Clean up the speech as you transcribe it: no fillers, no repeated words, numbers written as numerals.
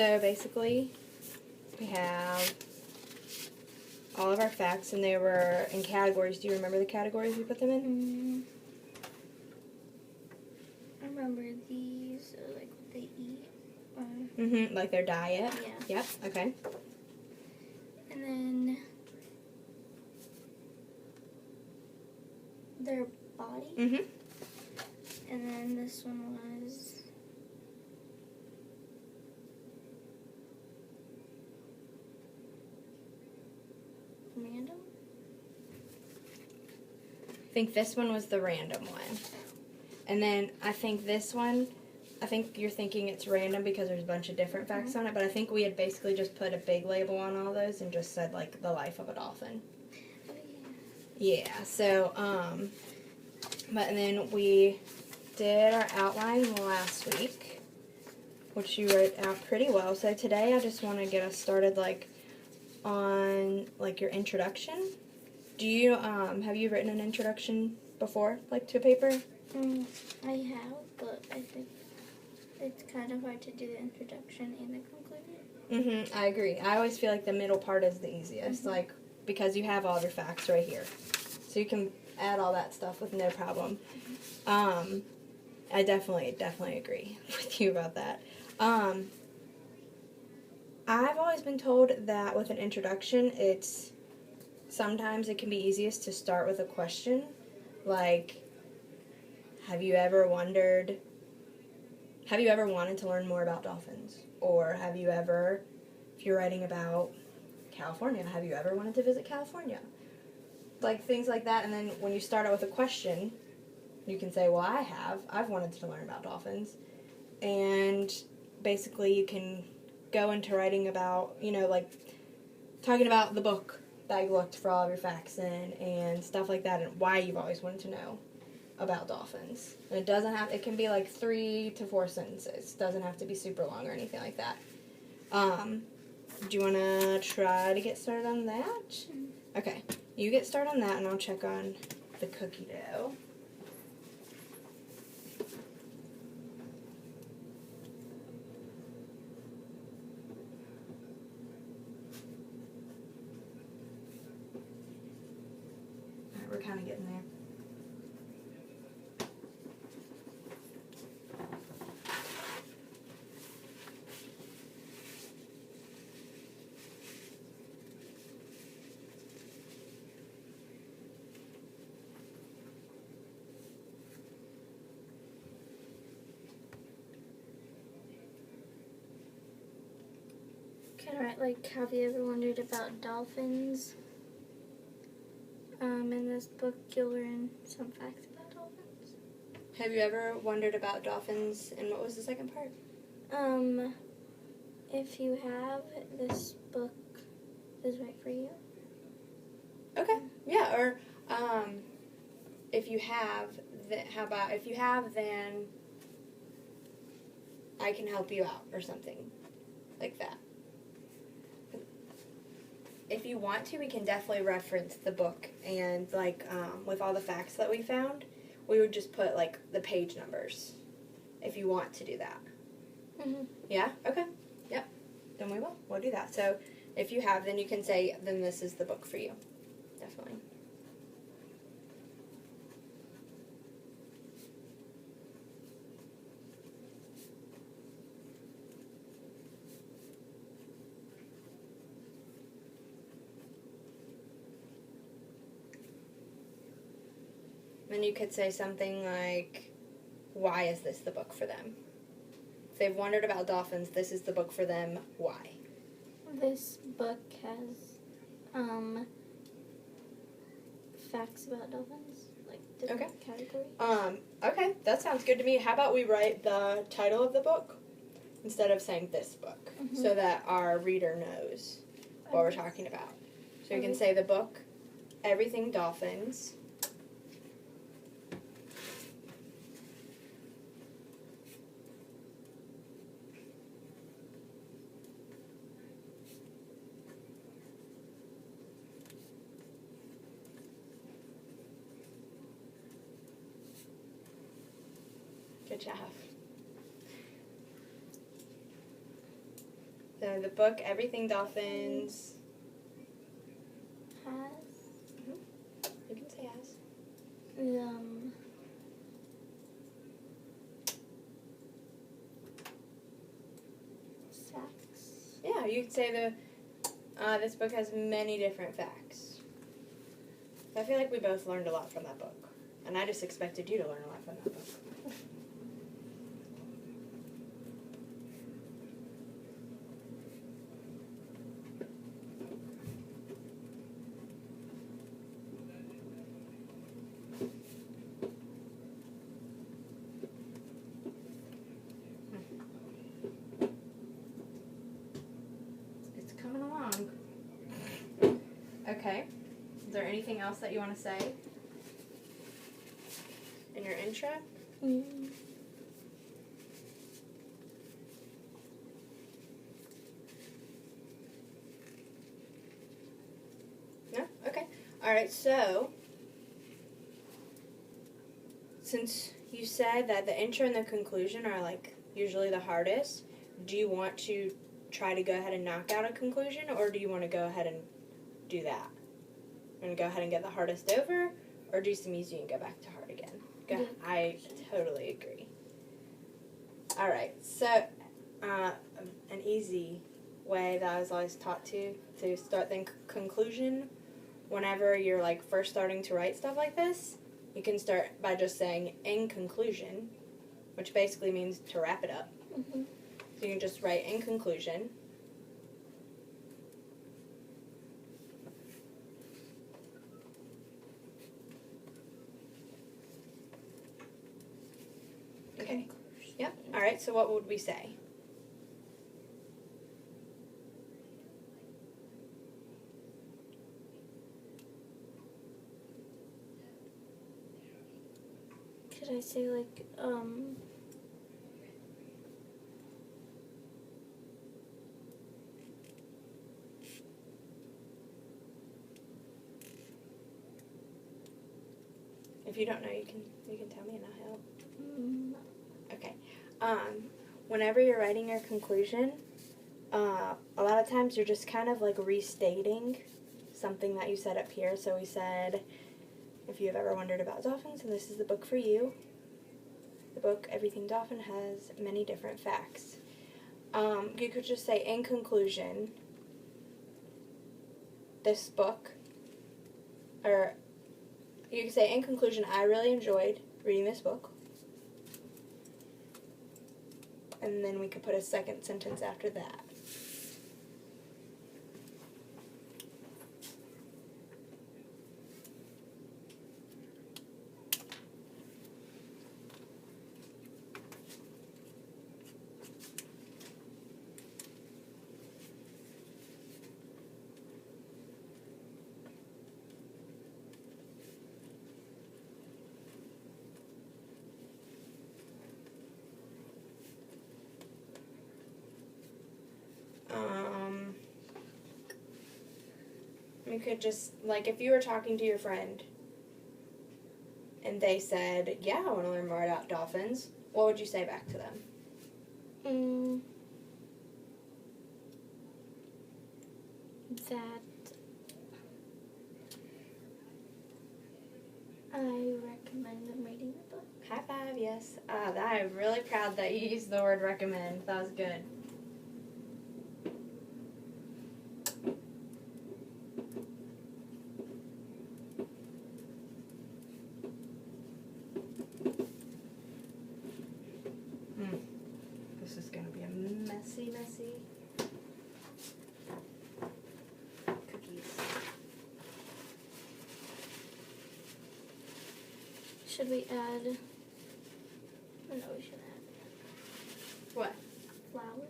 So basically, we have all of our facts, and they were in categories. Do you remember the categories we put them in? I remember these, like what they eat. Like their diet. Yeah. Yep. Okay. And then their body. And then this one was random. I think this one was the random one. And then I think this one, I think you're thinking it's random because there's a bunch of different facts on it, but I think we had basically just put a big label on all those and just said, like, the life of a dolphin. Oh, Yeah, so, but and then we did our outline last week, which you wrote out pretty well. So today I just want to get us started, like, on, like, your introduction. Do you, have you written an introduction before, like, to a paper? I have, but I think it's kind of hard to do the introduction and the conclusion. I agree. I always feel like the middle part is the easiest, like, because you have all of your facts right here. So you can add all that stuff with no problem. I definitely agree with you about that. I've always been told that with an introduction, sometimes it can be easiest to start with a question, like, have you ever wanted to learn more about dolphins? Or have you ever, if you're writing about California, have you ever wanted to visit California? Like, things like that. And then when you start out with a question, you can say, well, I've wanted to learn about dolphins. And basically you can go into writing about, like, talking about the book that you looked for all of your facts in and stuff like that, and why you've always wanted to know about dolphins. And it can be like 3 to 4 sentences. It doesn't have to be super long or anything like that. Do you want to try to get started on that? Okay, you get started on that, and I'll check on the cookie dough. All right, we're kind of getting there. Kind of write, like, have you ever wondered about dolphins? In this book, you'll learn some facts about dolphins. Have you ever wondered about dolphins, and what was the second part? If you have, this book is right for you. Okay, yeah, or, if you have, how about, if you have, then I can help you out, or something like that. If you want to, we can definitely reference the book, and, like, with all the facts that we found, we would just put, like, the page numbers, if you want to do that. Yeah? Okay. Yep. Then we will. We'll do that. So, if you have, then you can say, then this is the book for you. Definitely. Then you could say something like, why is this the book for them? If they've wondered about dolphins, this is the book for them. Why? This book has facts about dolphins, like different categories. Okay, that sounds good to me. How about we write the title of the book instead of saying this book, so that our reader knows what we're talking about. So you can say the book, Everything Dolphins. Good job. So the book, Everything Dolphins. Has You can say has. facts. Yeah, you could say this book has many different facts. I feel like we both learned a lot from that book. And I just expected you to learn a lot from that book. It's coming along. Okay. Is there anything else that you want to say in your intro? No? Okay. Alright, so since you said that the intro and the conclusion are like usually the hardest, do you want to try to go ahead and knock out a conclusion, or do you want to go ahead and do that? And go ahead and get the hardest over, or do some easy and go back to hard again? Yeah. I totally agree. Alright, so an easy way that I was always taught to start the conclusion whenever you're like first starting to write stuff like this, you can start by just saying in conclusion, which basically means to wrap it up. Mm-hmm. So you can just write in conclusion. Okay. Yep. All right. So what would we say? Could I say like If you don't know, you can tell me and I'll help. Okay. Whenever you're writing your conclusion, a lot of times you're just kind of like restating something that you said up here. So we said, if you've ever wondered about dolphins, and this is the book for you. The book, Everything Dolphin, has many different facts. You could just say, in conclusion, this book, or you could say, in conclusion, I really enjoyed reading this book. And then we could put a second sentence after that. You could just, like, if you were talking to your friend and they said, yeah, I want to learn more about dolphins, what would you say back to them? That I recommend them reading the book. High five, yes. I'm really proud that you used the word recommend. That was good. This is going to be a messy cookies. Should we add? Oh, no, we shouldn't add What? flowers.